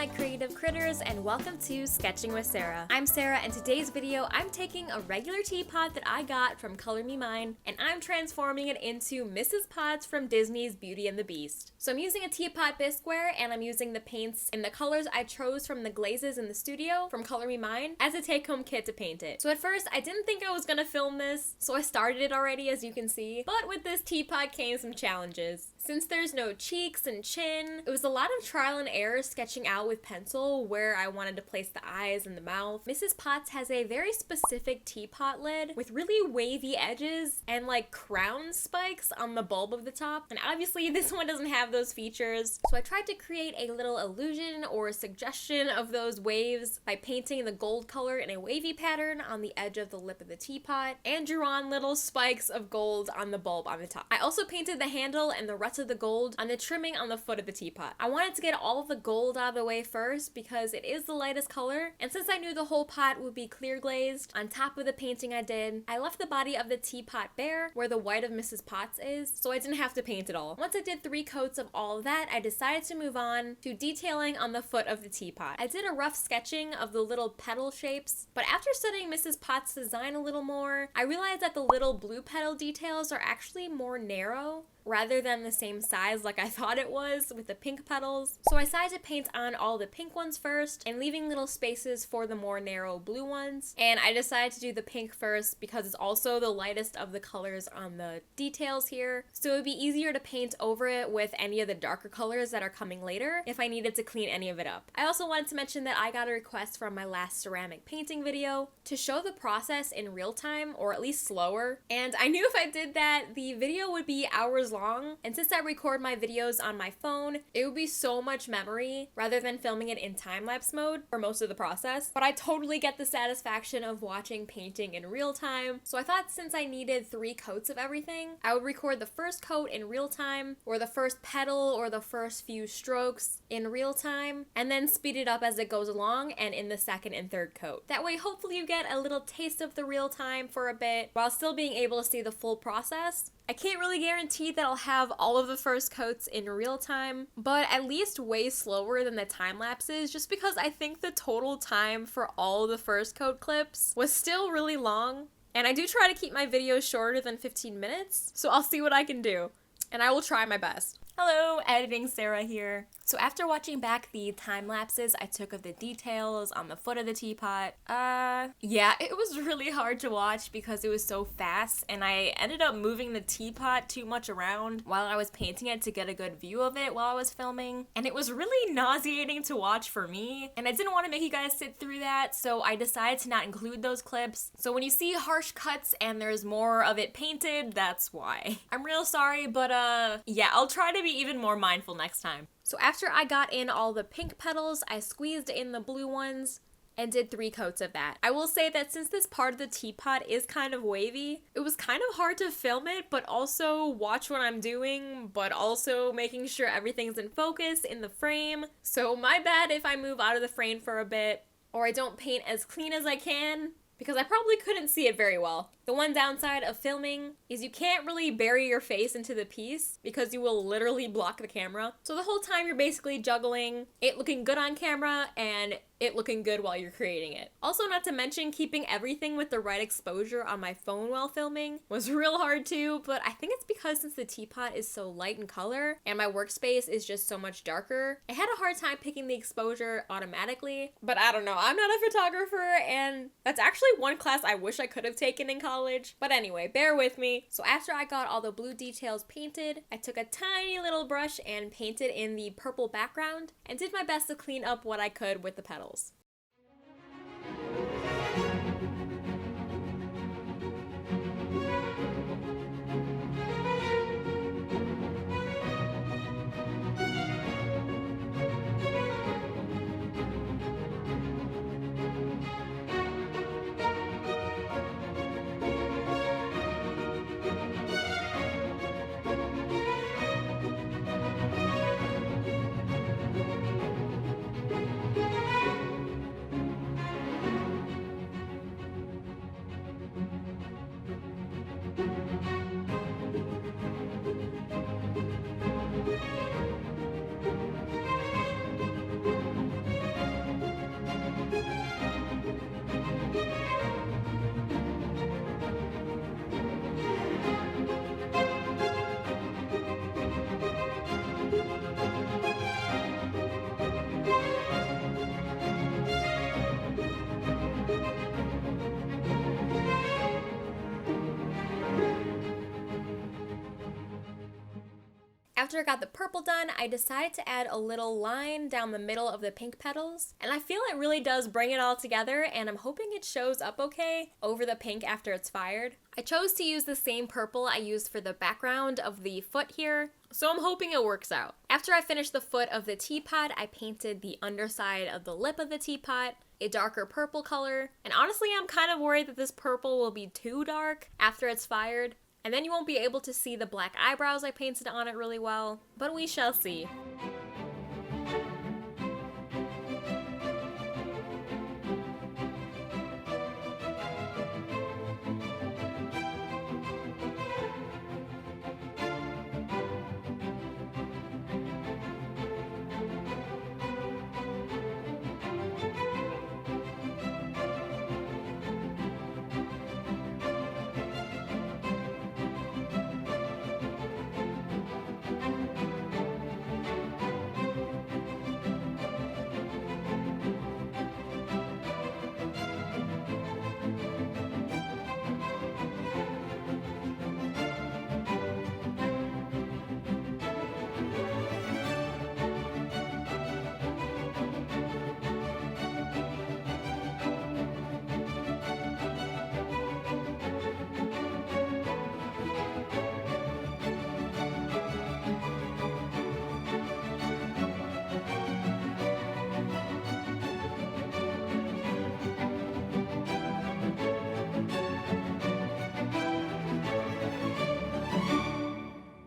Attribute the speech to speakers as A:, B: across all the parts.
A: my creative critters, and welcome to Sketching with Sarah. I'm Sarah, and today's video I'm taking a regular teapot that I got from Color Me Mine and I'm transforming it into Mrs. Potts from Disney's Beauty and the Beast. So I'm using a teapot bisqueware and I'm using the paints in the colors I chose from the glazes in the studio from Color Me Mine as a take-home kit to paint it. So at first I didn't think I was gonna film this, so I started it already, as you can see, but with this teapot came some challenges. Since there's no cheeks and chin, it was a lot of trial and error sketching out with pencil where I wanted to place the eyes and the mouth. Mrs. Potts has a very specific teapot lid with really wavy edges and like crown spikes on the bulb of the top, and obviously this one doesn't have those features. So I tried to create a little illusion or suggestion of those waves by painting the gold color in a wavy pattern on the edge of the lip of the teapot and drew on little spikes of gold on the bulb on the top. I also painted the handle and the rest of the gold on the trimming on the foot of the teapot. I wanted to get all of the gold out of the way first because it is the lightest color, and since I knew the whole pot would be clear glazed on top of the painting I did, I left the body of the teapot bare where the white of Mrs. Potts is, so I didn't have to paint it all. Once I did 3 coats of all of that, I decided to move on to detailing on the foot of the teapot. I did a rough sketching of the little petal shapes, but after studying Mrs. Potts' design a little more, I realized that the little blue petal details are actually more narrow rather than the same size like I thought it was with the pink petals. So I decided to paint on all the pink ones first and leaving little spaces for the more narrow blue ones. And I decided to do the pink first because it's also the lightest of the colors on the details here. So it would be easier to paint over it with any of the darker colors that are coming later if I needed to clean any of it up. I also wanted to mention that I got a request from my last ceramic painting video to show the process in real time, or at least slower. And I knew if I did that, the video would be hours long, and since I record my videos on my phone, it would be so much memory rather than filming it in time-lapse mode for most of the process. But I totally get the satisfaction of watching painting in real time, so I thought since I needed 3 coats of everything, I would record the first coat in real time, or the first petal or the first few strokes in real time, and then speed it up as it goes along and in the second and third coat. That way hopefully you get a little taste of the real time for a bit while still being able to see the full process. I can't really guarantee that I'll have all of the first coats in real time, but at least way slower than the time lapses, just because I think the total time for all the first coat clips was still really long, and I do try to keep my videos shorter than 15 minutes, so I'll see what I can do, and I will try my best. Hello, Editing Sarah here. So after watching back the time lapses I took of the details on the foot of the teapot, yeah, it was really hard to watch because it was so fast, and I ended up moving the teapot too much around while I was painting it to get a good view of it while I was filming, and it was really nauseating to watch for me, and I didn't want to make you guys sit through that, so I decided to not include those clips. So when you see harsh cuts and there's more of it painted, that's why. I'm real sorry, but yeah, I'll try to be even more mindful next time. So after I got in all the pink petals, I squeezed in the blue ones and did 3 coats of that. I will say that since this part of the teapot is kind of wavy, it was kind of hard to film it, but also watch what I'm doing, but also making sure everything's in focus in the frame. So my bad if I move out of the frame for a bit, or I don't paint as clean as I can, because I probably couldn't see it very well. The one downside of filming is you can't really bury your face into the piece because you will literally block the camera. So the whole time you're basically juggling it looking good on camera and it looking good while you're creating it. Also, not to mention, keeping everything with the right exposure on my phone while filming was real hard too, but I think it's because since the teapot is so light in color and my workspace is just so much darker, I had a hard time picking the exposure automatically. But I don't know, I'm not a photographer, and that's actually one class I wish I could have taken in college. But anyway, bear with me. So after I got all the blue details painted, I took a tiny little brush and painted in the purple background and did my best to clean up what I could with the petals. After I got the purple done, I decided to add a little line down the middle of the pink petals, and I feel it really does bring it all together, and I'm hoping it shows up okay over the pink after it's fired. I chose to use the same purple I used for the background of the foot here, so I'm hoping it works out. After I finished the foot of the teapot, I painted the underside of the lip of the teapot, a darker purple color, and honestly I'm kind of worried that this purple will be too dark after it's fired, and then you won't be able to see the black eyebrows I painted on it really well, but we shall see.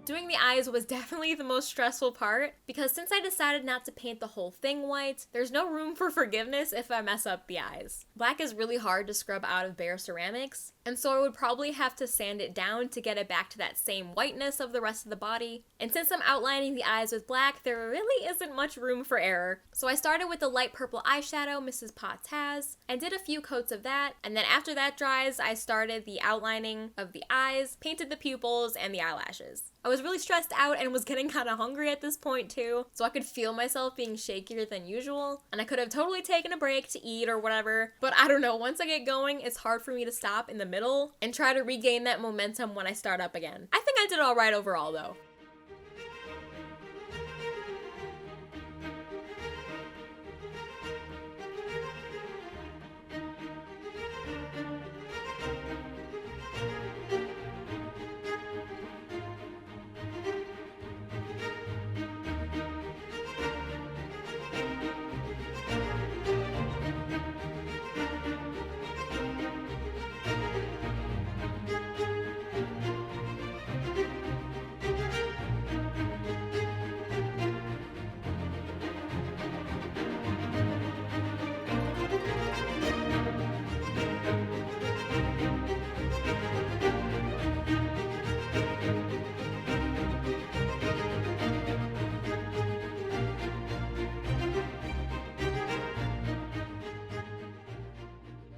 A: Doing the eyes was definitely the most stressful part, because since I decided not to paint the whole thing white, there's no room for forgiveness if I mess up the eyes. Black is really hard to scrub out of bare ceramics, and so I would probably have to sand it down to get it back to that same whiteness of the rest of the body. And since I'm outlining the eyes with black, there really isn't much room for error. So I started with the light purple eyeshadow Mrs. Potts has, and did a few coats of that, and then after that dries, I started the outlining of the eyes, painted the pupils, and the eyelashes. I was really stressed out and was getting kind of hungry at this point too, so I could feel myself being shakier than usual, and I could have totally taken a break to eat or whatever, but I don't know, once I get going, it's hard for me to stop in the middle and try to regain that momentum when I start up again. I think I did all right overall though.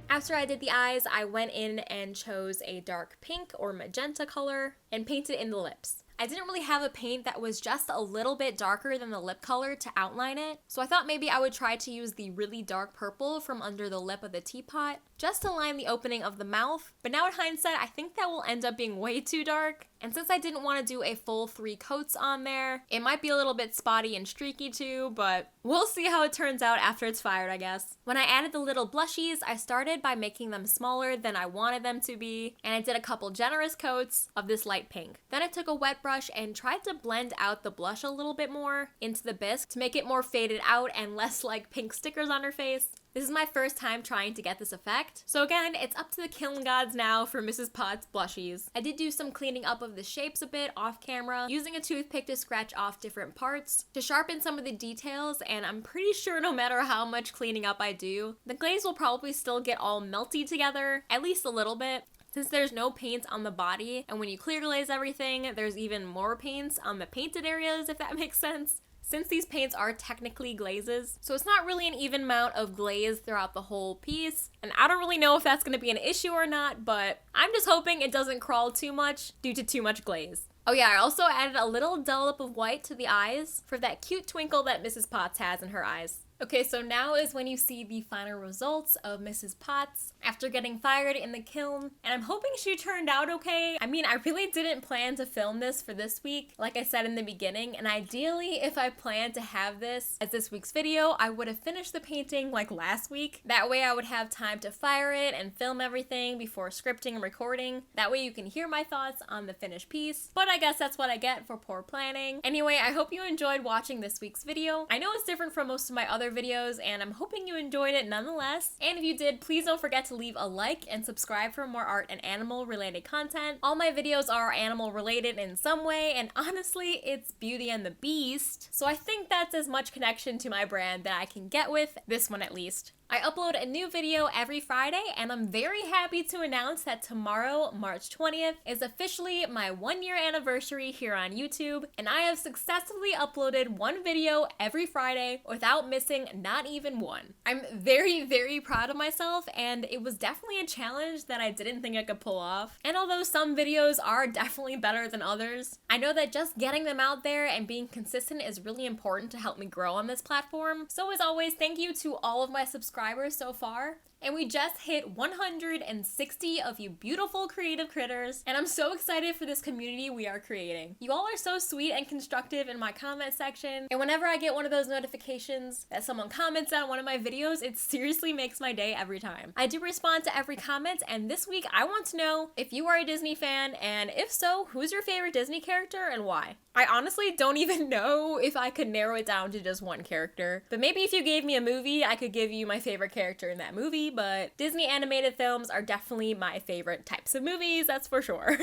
A: After I did the eyes, I went in and chose a dark pink or magenta color and painted in the lips. I didn't really have a paint that was just a little bit darker than the lip color to outline it, so I thought maybe I would try to use the really dark purple from under the lip of the teapot just to line the opening of the mouth, but now in hindsight, I think that will end up being way too dark, and since I didn't want to do a full 3 coats on there, it might be a little bit spotty and streaky too, but we'll see how it turns out after it's fired, I guess. When I added the little blushies, I started by making them smaller than I wanted them to be, and I did a couple generous coats of this light pink. Then I took a wet brush and tried to blend out the blush a little bit more into the bisque to make it more faded out and less like pink stickers on her face. This is my first time trying to get this effect, so again, it's up to the kiln gods now for Mrs. Potts Blushies. I did do some cleaning up of the shapes a bit off camera, using a toothpick to scratch off different parts to sharpen some of the details, and I'm pretty sure no matter how much cleaning up I do, the glaze will probably still get all melty together, at least a little bit. Since there's no paint on the body, and when you clear glaze everything, there's even more paints on the painted areas, if that makes sense. Since these paints are technically glazes, so it's not really an even amount of glaze throughout the whole piece, and I don't really know if that's going to be an issue or not, but I'm just hoping it doesn't crawl too much due to too much glaze. Oh yeah, I also added a little dollop of white to the eyes for that cute twinkle that Mrs. Potts has in her eyes. Okay, so now is when you see the final results of Mrs. Potts after getting fired in the kiln, and I'm hoping she turned out okay. I mean, I really didn't plan to film this for this week, like I said in the beginning, and ideally, if I planned to have this as this week's video, I would have finished the painting like last week. That way I would have time to fire it and film everything before scripting and recording. That way you can hear my thoughts on the finished piece, but I guess that's what I get for poor planning. Anyway, I hope you enjoyed watching this week's video. I know it's different from most of my other videos, and I'm hoping you enjoyed it nonetheless. And if you did, please don't forget to leave a like and subscribe for more art and animal related content. All my videos are animal related in some way, and honestly, it's Beauty and the Beast, so I think that's as much connection to my brand that I can get with this one at least. I upload a new video every Friday, and I'm very happy to announce that tomorrow, March 20th, is officially my 1-year anniversary here on YouTube, and I have successfully uploaded one video every Friday without missing not even one. I'm very, very proud of myself, and it was definitely a challenge that I didn't think I could pull off. And although some videos are definitely better than others, I know that just getting them out there and being consistent is really important to help me grow on this platform. So as always, thank you to all of my subscribers so far. And we just hit 160 of you beautiful creative critters, and I'm so excited for this community we are creating. You all are so sweet and constructive in my comment section, and whenever I get one of those notifications that someone comments on one of my videos, it seriously makes my day every time. I do respond to every comment, and this week I want to know if you are a Disney fan, and if so, who's your favorite Disney character and why? I honestly don't even know if I could narrow it down to just one character, but maybe if you gave me a movie, I could give you my favorite character in that movie, but Disney animated films are definitely my favorite types of movies, that's for sure.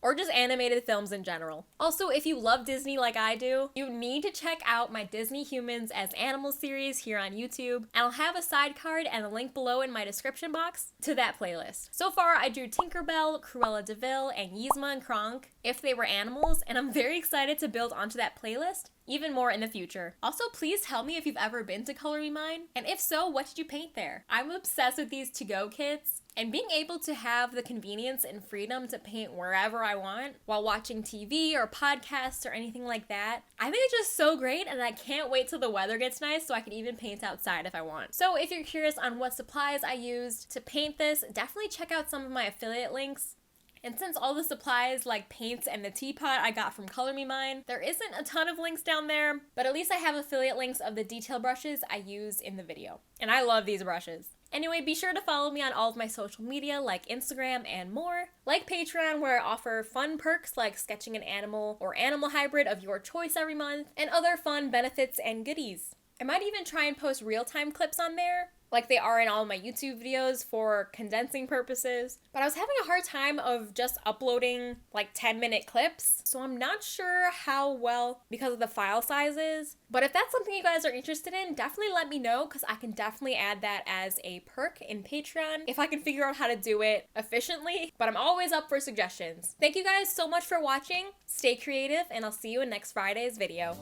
A: Or just animated films in general. Also, if you love Disney like I do, you need to check out my Disney Humans as Animals series here on YouTube, and I'll have a side card and a link below in my description box to that playlist. So far, I drew Tinkerbell, Cruella de Vil, and Yzma and Kronk if they were animals, and I'm very excited to build onto that playlist even more in the future. Also, please tell me if you've ever been to Color Me Mine, and if so, what did you paint there? I'm obsessed with these to-go kits, and being able to have the convenience and freedom to paint wherever I want while watching TV or podcasts or anything like that, I think it's just so great, and I can't wait till the weather gets nice so I can even paint outside if I want. So if you're curious on what supplies I used to paint this, definitely check out some of my affiliate links. And since all the supplies like paints and the teapot I got from Color Me Mine, there isn't a ton of links down there, but at least I have affiliate links of the detail brushes I used in the video. And I love these brushes. Anyway, be sure to follow me on all of my social media like Instagram and more, like Patreon where I offer fun perks like sketching an animal or animal hybrid of your choice every month, and other fun benefits and goodies. I might even try and post real-time clips on there, like they are in all my YouTube videos for condensing purposes, but I was having a hard time of just uploading like 10-minute clips, so I'm not sure how well because of the file sizes, but if that's something you guys are interested in, definitely let me know because I can definitely add that as a perk in Patreon if I can figure out how to do it efficiently, but I'm always up for suggestions. Thank you guys so much for watching, stay creative, and I'll see you in next Friday's video.